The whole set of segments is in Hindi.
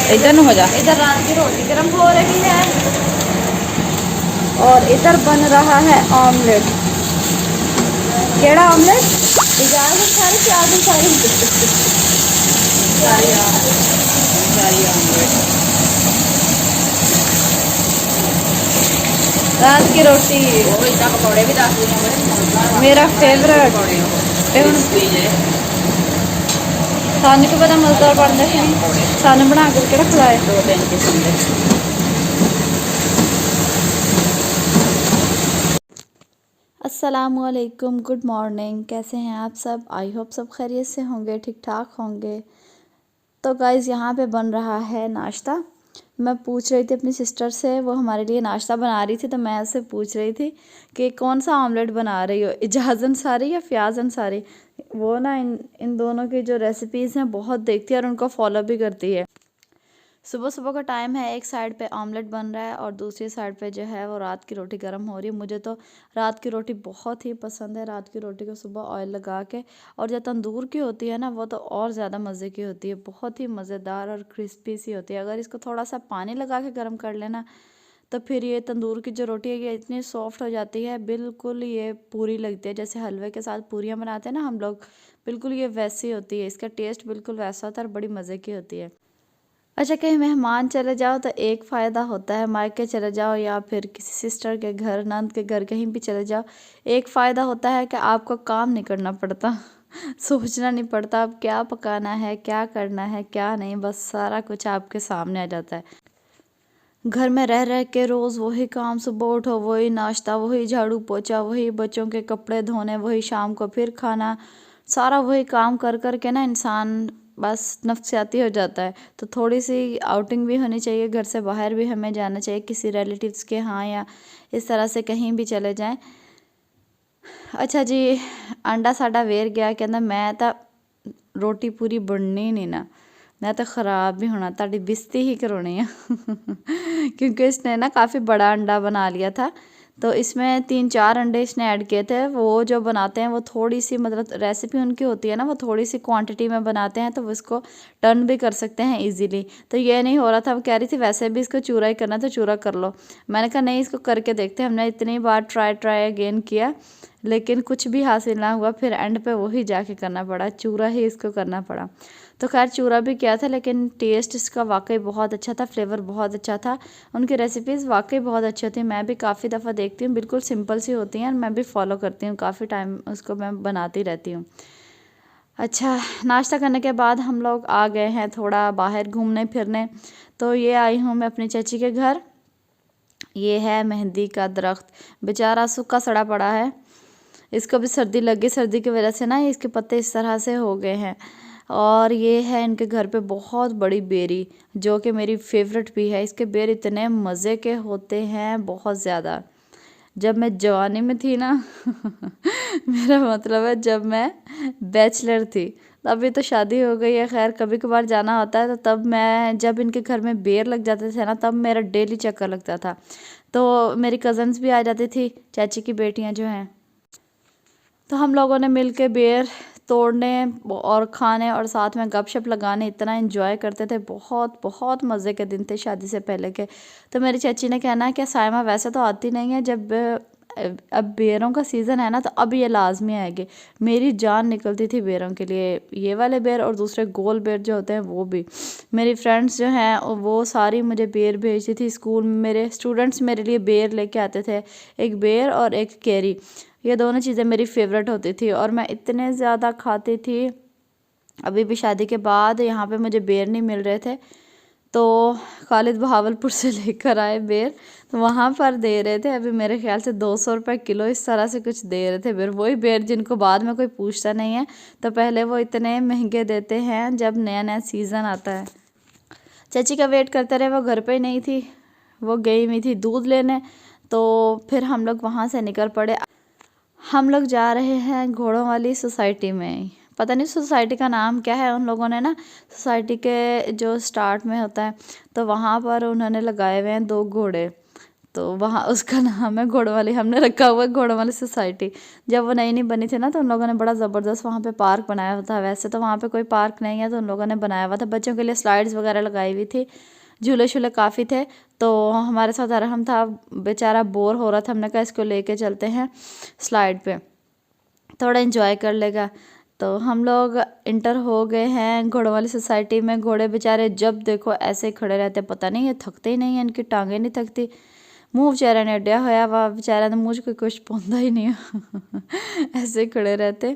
इधर न हो जा। इधर रात की रोटी गर्म हो रही है और इधर बन रहा है ऑमलेट। केड़ा ऑमलेट? इजाजत सारी प्याज सारी सारी ऑमलेट। रात की रोटी ਉਹ ਇਦਾਂ ਪਕੌੜੇ ਵੀ ਦੱਸ ਦਿੰਦੇ ਬੜੇ ਮਜ਼ੇਦਾਰ मेरा फेवरेट। ਪਕੌੜੇ ਤੇ ਜੇ सानू तो बड़ा मजेदार बनता है, सानू बना करके रख लाए। 2-3 किस्म ਦੇ। अस्सलामुअलैकुम, गुड मॉर्निंग। कैसे हैं आप सब? आई होप सब खैरियत से होंगे, ठीक ठाक होंगे। तो गाइज़ यहाँ पे बन रहा है नाश्ता। मैं पूछ रही थी अपनी सिस्टर से, वो हमारे लिए नाश्ता बना रही थी, तो मैं उससे पूछ रही थी कि कौन सा ऑमलेट बना रही हो, इजाज़ अंसारी या फ़याज़ अंसारी। वो ना इन दोनों की जो रेसिपीज़ हैं बहुत देखती है और उनको फॉलो भी करती है। सुबह सुबह का टाइम है, एक साइड पे ऑमलेट बन रहा है और दूसरी साइड पे जो है वो रात की रोटी गर्म हो रही है। मुझे तो रात की रोटी बहुत ही पसंद है। रात की रोटी को सुबह ऑयल लगा के, और जो तंदूर की होती है ना वो तो और ज़्यादा मज़े की होती है, बहुत ही मज़ेदार और क्रिस्पी सी होती है। अगर इसको थोड़ा सा पानी लगा के गर्म कर लेना तो फिर ये तंदूर की जो रोटी है ये इतनी सॉफ्ट हो जाती है, बिल्कुल ये पूरी लगती है। जैसे हलवे के साथ पूरियाँ बनाते हैं ना हम लोग, बिल्कुल ये वैसी होती है। इसका टेस्ट बिल्कुल वैसा होता है और बड़ी मज़े की होती है। अच्छा, कहीं मेहमान चले जाओ तो एक फ़ायदा होता है, मायके चले जाओ या फिर किसी सिस्टर के घर, नंद के घर, कहीं भी चले जाओ, एक फ़ायदा होता है कि आपको काम नहीं करना पड़ता सोचना नहीं पड़ता अब क्या पकाना है, क्या करना है, क्या नहीं, बस सारा कुछ आपके सामने आ जाता है। घर में रह रह के रोज़ वही काम, सुबह उठो वही नाश्ता, वही झाड़ू पोछा, वही बच्चों के कपड़े धोने, वही शाम को फिर खाना, सारा वही काम कर कर के ना इंसान बस नफसियाती हो जाता है। तो थोड़ी सी आउटिंग भी होनी चाहिए, घर से बाहर भी हमें जाना चाहिए किसी रिलेटिव्स के यहाँ, या इस तरह से कहीं भी चले जाएं। अच्छा जी, आंडा साडा वेर गया, कहता मैं तो रोटी पूरी बननी नहीं ना, मैं तो ख़राब भी होना, ताड़ी बेइज्जती ही करवानी है क्योंकि इसने ना काफ़ी बड़ा अंडा बना लिया था, तो इसमें 3-4 अंडे इसने ऐड किए थे। वो जो बनाते हैं वो थोड़ी सी, मतलब रेसिपी उनकी होती है ना, वो थोड़ी सी क्वांटिटी में बनाते हैं, तो वो इसको टर्न भी कर सकते हैं इजीली। तो ये नहीं हो रहा था, वो कह रही थी वैसे भी इसको चूरा ही करना, तो चूरा कर लो। मैंने कहा नहीं, इसको करके देखते हैं। हमने इतनी बार ट्राई अगेन किया लेकिन कुछ भी हासिल ना हुआ, फिर एंड पे वही जाके करना पड़ा, चूरा ही इसको करना पड़ा। तो खैर चूरा भी किया था, लेकिन टेस्ट इसका वाकई बहुत अच्छा था, फ्लेवर बहुत अच्छा था। उनकी रेसिपीज़ वाकई बहुत अच्छी होती हैं, मैं भी काफ़ी दफ़ा देखती हूँ, बिल्कुल सिंपल सी होती हैं और मैं भी फॉलो करती हूँ, काफ़ी टाइम उसको मैं बनाती रहती हूँ। अच्छा, नाश्ता करने के बाद हम लोग आ गए हैं थोड़ा बाहर घूमने फिरने। तो ये आई हूँ मैं अपनी चाची के घर। ये है मेहंदी का दरख्त, बेचारा सूखा सड़ा पड़ा है, इसको भी सर्दी लग गई, सर्दी की वजह से ना इसके पत्ते इस तरह से हो गए हैं। और ये है इनके घर पे बहुत बड़ी बेरी, जो कि मेरी फेवरेट भी है। इसके बेर इतने मज़े के होते हैं, बहुत ज़्यादा। जब मैं जवानी में थी ना मेरा मतलब है जब मैं बैचलर थी, अभी तो शादी हो गई है, खैर कभी कभार जाना होता है, तो तब मैं, जब इनके घर में बेर लग जाते थे ना, तब मेरा डेली चक्कर लगता था। तो मेरी कज़न्स भी आ जाती थी, चाची की बेटियां जो हैं, तो हम लोगों ने मिल के बेर तोड़ने और खाने और साथ में गपशप लगाने इतना एंजॉय करते थे। बहुत बहुत मज़े के दिन थे शादी से पहले के। तो मेरी चाची ने कहना है कि साइमा वैसे तो आती नहीं है, जब अब बेरों का सीज़न है ना तो अब ये लाजमी आएगी। मेरी जान निकलती थी बेरों के लिए, ये वाले बेर और दूसरे गोल बेर जो होते हैं वो भी। मेरी फ्रेंड्स जो हैं वो सारी मुझे बेर भेजती थी। स्कूल में मेरे स्टूडेंट्स मेरे लिए बेर लेके आते थे, एक बेर और एक कैरी। ये दोनों चीज़ें मेरी फेवरेट होती थी और मैं इतने ज़्यादा खाती थी। अभी भी शादी के बाद यहाँ पे मुझे बेर नहीं मिल रहे थे, तो खालिद बहावलपुर से लेकर आए बेर, तो वहाँ पर दे रहे थे अभी मेरे ख्याल से 200 रुपये किलो, इस तरह से कुछ दे रहे थे बेर। वही बेर जिनको बाद में कोई पूछता नहीं है, तो पहले वो इतने महंगे देते हैं जब नया नया सीज़न आता है। चाची का वेट करते रहे, वो घर पे ही नहीं थी, वो गई हुई थी दूध लेने। तो फिर हम लोग वहाँ से निकल पड़े। हम लोग जा रहे हैं घोड़ों वाली सोसाइटी में, पता नहीं सोसाइटी का नाम क्या है। उन लोगों ने ना सोसाइटी के जो स्टार्ट में होता है, तो वहाँ पर उन्होंने लगाए हुए हैं 2 घोड़े। तो वहाँ उसका नाम है घोड़ों वाली, हमने रखा हुआ है घोड़ों वाली सोसाइटी। जब वो नई नई बनी थी ना तो उन लोगों ने बड़ा ज़बरदस्त वहाँ पे पार्क बनाया हुआ था। वैसे तो वहाँ पे कोई पार्क नहीं है, तो उन लोगों ने बनाया हुआ था, बच्चों के लिए स्लाइड्स वगैरह लगाई हुई थी, झूले शूले काफ़ी थे। तो हमारे साथ अरहम था, बेचारा बोर हो रहा था, हमने कहा इसको लेके चलते हैं स्लाइड पे, थोड़ा इन्जॉय कर लेगा। तो हम लोग इंटर हो गए हैं घोड़ों वाली सोसाइटी में। घोड़े बेचारे जब देखो ऐसे ही खड़े रहते, पता नहीं ये थकते ही नहीं है, इनकी टांगें नहीं थकती। मुंह बेचारा ने अड्या होया वह, बेचारा ने मुझ को कुछ पौंदा ही नहीं ऐसे ही खड़े रहते।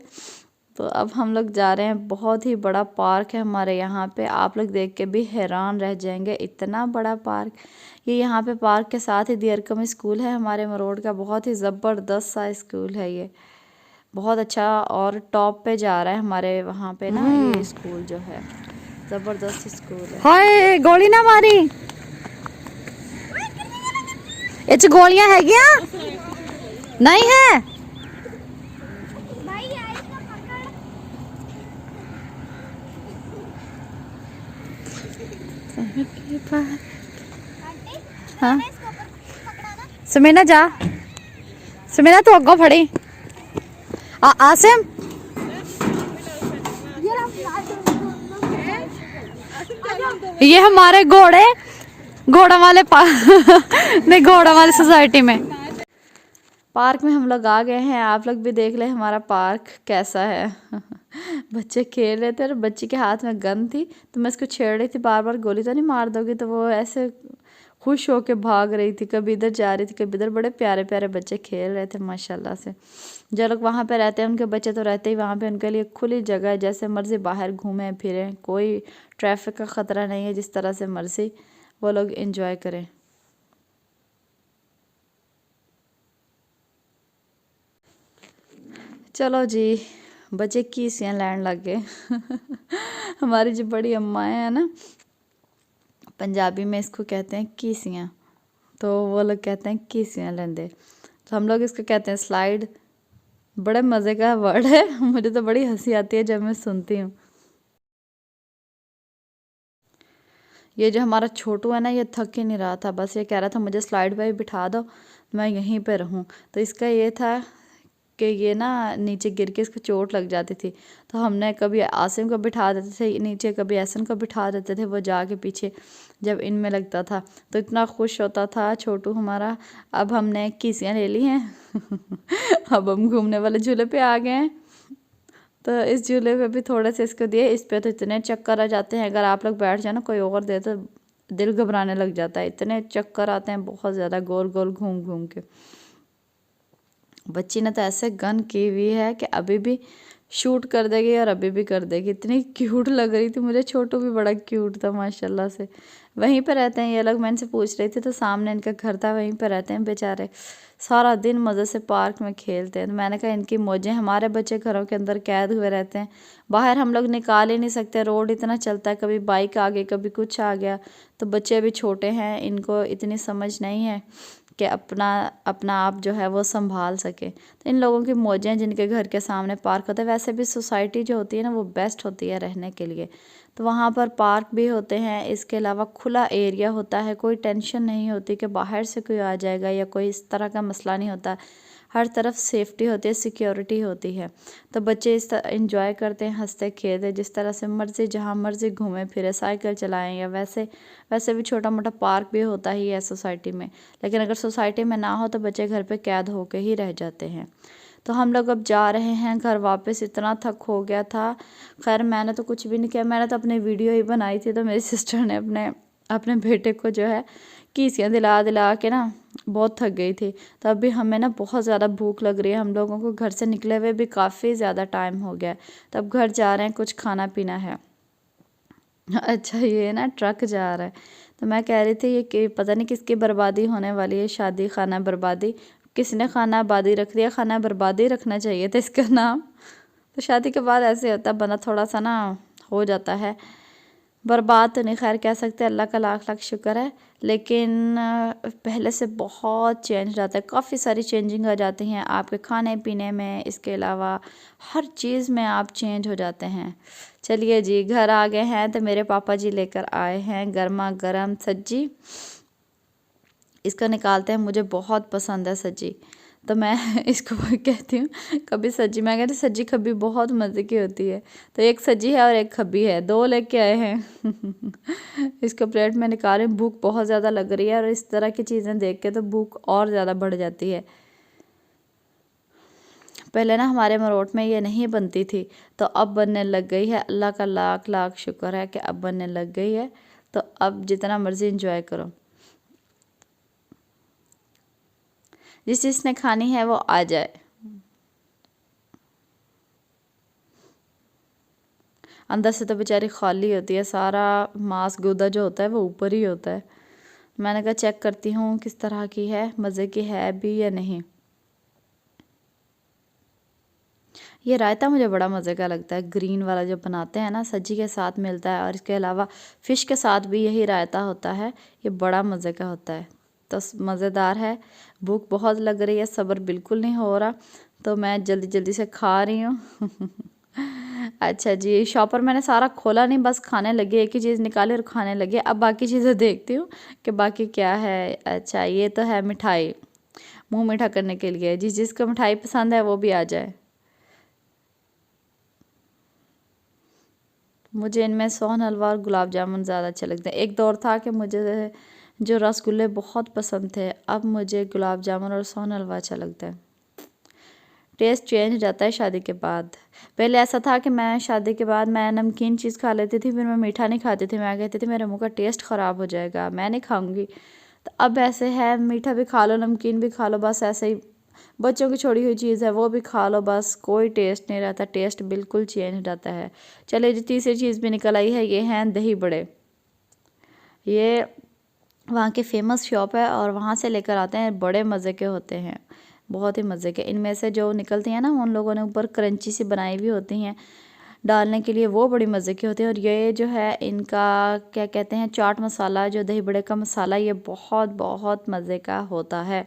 तो अब हम लोग जा रहे हैं, बहुत ही बड़ा पार्क है हमारे यहाँ पे, आप लोग देख के भी हैरान रह जाएंगे, इतना बड़ा पार्क। ये यहाँ पे पार्क के साथ ही दियरकम स्कूल है हमारे मरोड़ का, बहुत ही ज़बरदस्त सा स्कूल है ये, बहुत अच्छा, और टॉप पे जा रहा है हमारे वहाँ पे ना ये स्कूल जो है, ज़बरदस्त स्कूल है। हाय गोली ना मारी, इच गोलियां है क्या? नहीं है। हाँ सुमीना जा, सुमीना तू अगो फड़ी। आसिम ये हमारे घोड़े घोड़ा वाले नहीं घोड़ा वाली सोसाइटी में। पार्क में हम लोग आ गए हैं, आप लोग भी देख ले हमारा पार्क कैसा है। बच्चे खेल रहे थे और बच्ची के हाथ में गन थी, तो मैं इसको छेड़ रही थी, बार बार गोली तो नहीं मार दोगी, तो वो ऐसे खुश होके भाग रही थी, कभी इधर जा रही थी कभी इधर। बड़े प्यारे प्यारे बच्चे खेल रहे थे माशाल्लाह से। जो लोग वहाँ पे रहते हैं उनके बच्चे तो रहते ही वहाँ पे, उनके लिए खुली जगह है, जैसे मर्जी बाहर घूमें फिरें, कोई ट्रैफिक का ख़तरा नहीं है, जिस तरह से मर्जी वो लोग इंजॉय करें। चलो जी, बच्चे कीसियाँ लैन लग गए। हमारी जो बड़ी अम्मा है ना, पंजाबी में इसको कहते हैं कीसियाँ, तो वो लोग कहते हैं कीसियाँ लेंदे, तो हम लोग इसको कहते हैं स्लाइड। बड़े मज़े का वर्ड है, मुझे तो बड़ी हंसी आती है जब मैं सुनती हूँ। ये जो हमारा छोटू है ना, ये थक ही नहीं रहा था, बस ये कह रहा था मुझे स्लाइड पे बिठा दो, मैं यहीं पे रहूं। तो इसका ये था कि ये ना नीचे गिर के इसको चोट लग जाती थी, तो हमने कभी आसिम को बिठा देते थे नीचे, कभी एहसन को बिठा देते थे, वो जाके पीछे जब इनमें लगता था तो इतना खुश होता था छोटू हमारा। अब हमने कीसियाँ ले ली हैं। अब हम घूमने वाले झूले पे आ गए हैं, तो इस झूले पे भी थोड़े से इसको दिए, इस पे तो इतने चक्कर आ जाते हैं, अगर आप लोग बैठ जाए ना कोई और दे तो दिल घबराने लग जाता है, इतने चक्कर आते हैं बहुत ज़्यादा, गोल गोल घूम घूम के। बच्ची ने तो ऐसे गन की हुई है कि अभी भी शूट कर देगी और अभी भी कर देगी, इतनी क्यूट लग रही थी मुझे। छोटू भी बड़ा क्यूट था माशाल्लाह से। वहीं पर रहते हैं ये लोग, मैं इनसे पूछ रही थी तो सामने इनका घर था, वहीं पर रहते हैं बेचारे, सारा दिन मज़े से पार्क में खेलते हैं। तो मैंने कहा इनकी मौजें, हमारे बच्चे घरों के अंदर कैद हुए रहते हैं, बाहर हम लोग निकाल ही नहीं सकते, रोड इतना चलता है, कभी बाइक आ गई कभी कुछ आ गया। तो बच्चे अभी छोटे हैं, इनको इतनी समझ नहीं है कि अपना आप जो है वो संभाल सके। तो इन लोगों की मौजें जिनके घर के सामने पार्क होता है, वैसे भी सोसाइटी जो होती है ना वो बेस्ट होती है रहने के लिए, तो वहाँ पर पार्क भी होते हैं, इसके अलावा खुला एरिया होता है, कोई टेंशन नहीं होती कि बाहर से कोई आ जाएगा या कोई इस तरह का मसला नहीं होता, हर तरफ सेफ्टी होती है, सिक्योरिटी होती है। तो बच्चे इस तरह इंजॉय करते हैं, हंसते खेलते, जिस तरह से मर्जी जहाँ मर्जी घूमें फिरे, साइकिल चलाएं, या वैसे भी छोटा मोटा पार्क भी होता ही है सोसाइटी में। लेकिन अगर सोसाइटी में ना हो तो बच्चे घर पे कैद होके ही रह जाते हैं। तो हम लोग अब जा रहे हैं घर वापस, इतना थक हो गया था। खैर मैंने तो कुछ भी नहीं किया, मैंने तो अपनी वीडियो ही बनाई थी, तो मेरी सिस्टर ने अपने बेटे को जो है कीसियाँ दिला दिला के ना बहुत थक गई थी। तो अभी हमें ना बहुत ज़्यादा भूख लग रही है, हम लोगों को घर से निकले हुए भी काफ़ी ज़्यादा टाइम हो गया, तो अब घर जा रहे हैं, कुछ खाना पीना है। अच्छा ये ना ट्रक जा रहा है, तो मैं कह रही थी ये कि पता नहीं किसकी बर्बादी होने वाली है, शादी खाना बर्बादी, किसने खाना आबादी रख दिया, खाना बर्बादी रखना चाहिए था इसका नाम। तो शादी के बाद ऐसे होता है, बंदा थोड़ा सा ना हो जाता है बर्बाद, तो नहीं खैर कह सकते, अल्लाह का लाख लाख शुक्र है। लेकिन पहले से बहुत चेंज रहता है, काफ़ी सारी चेंजिंग आ जाती हैं आपके खाने पीने में, इसके अलावा हर चीज़ में आप चेंज हो जाते हैं। चलिए जी घर आ गए हैं, तो मेरे पापा जी लेकर आए हैं गर्मा गर्म सब्जी, इसका निकालते हैं। मुझे बहुत पसंद है सज्जी, तो मैं इसको कहती हूँ कभी सज्जी। मैं कहती सज्जी खब्बी बहुत मज़े की होती है। तो एक सज्जी है और एक खब्बी है, 2 लेके आए हैं। इसको प्लेट में निकाल रही हूँ। भूख बहुत ज़्यादा लग रही है और इस तरह की चीज़ें देख के तो भूख और ज़्यादा बढ़ जाती है। पहले ना हमारे मरोट में ये नहीं बनती थी, तो अब बनने लग गई है। अल्लाह का लाख लाख शुक्र है कि अब बनने लग गई है। तो अब जितना मर्ज़ी इंजॉय करो। जिसने खानी है वो आ जाए। अंदर से तो बेचारी खाली होती है, सारा मांस गुदा जो होता है वो ऊपर ही होता है। मैंने कहा चेक करती हूँ किस तरह की है, मज़े की है भी या नहीं। ये रायता मुझे बड़ा मज़े का लगता है, ग्रीन वाला जो बनाते हैं ना, सब्जी के साथ मिलता है और इसके अलावा फ़िश के साथ भी यही रायता होता है। ये बड़ा मज़े का होता है, तो मज़ेदार है। भूख बहुत लग रही है, सब्र बिल्कुल नहीं हो रहा, तो मैं जल्दी जल्दी से खा रही हूँ। अच्छा जी, शॉपर मैंने सारा खोला नहीं, बस खाने लगी, एक ही चीज़ निकाली और खाने लगी। अब बाकी चीज़ें देखती हूँ कि बाकी क्या है। अच्छा, ये तो है मिठाई, मुंह मीठा करने के लिए। जिसको मिठाई पसंद है वो भी आ जाए। मुझे इनमें सोहन हलवा और गुलाब जामुन ज़्यादा अच्छे लगते हैं। एक दौर था कि मुझे जो रसगुल्ले बहुत पसंद थे, अब मुझे गुलाब जामुन और सोहन हलवा अच्छा लगता है। टेस्ट चेंज हो जाता है शादी के बाद। पहले ऐसा था कि मैं शादी के बाद मैं नमकीन चीज़ खा लेती थी, फिर मैं मीठा नहीं खाती थी। मैं कहती थी मेरे मुंह का टेस्ट ख़राब हो जाएगा, मैं नहीं खाऊंगी। तो अब ऐसे है, मीठा भी खा लो, नमकीन भी खा लो, बस ऐसे ही बच्चों की छोड़ी हुई चीज़ है वो भी खा लो, बस कोई टेस्ट नहीं रहता। टेस्ट बिल्कुल चेंज हो जाता है। चलिए जी, तीसरी चीज़ भी निकल आई है। ये हैं दही बड़े। ये वहाँ की फ़ेमस शॉप है और वहाँ से लेकर आते हैं। बड़े मज़े के होते हैं, बहुत ही मज़े के। इनमें से जो निकलती हैं ना, उन लोगों ने ऊपर क्रंची सी बनाई हुई होती हैं डालने के लिए, वो बड़ी मज़े की होती है। और ये जो है इनका क्या कहते हैं, चाट मसाला, जो दही बड़े का मसाला, ये बहुत बहुत मज़े का होता है।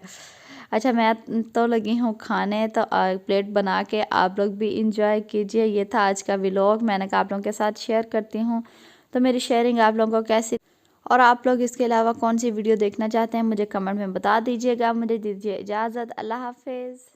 अच्छा, मैं तो लगी हूँ खाने, तो प्लेट बना के आप लोग भी इंजॉय कीजिए। ये था आज का व्लॉग, मैंने कहा आप लोगों के साथ शेयर करती हूँ। तो मेरी शेयरिंग आप लोगों को कैसी, और आप लोग इसके अलावा कौन सी वीडियो देखना चाहते हैं मुझे कमेंट में बता दीजिएगा। मुझे दीजिए इजाज़त, अल्लाह हाफिज़।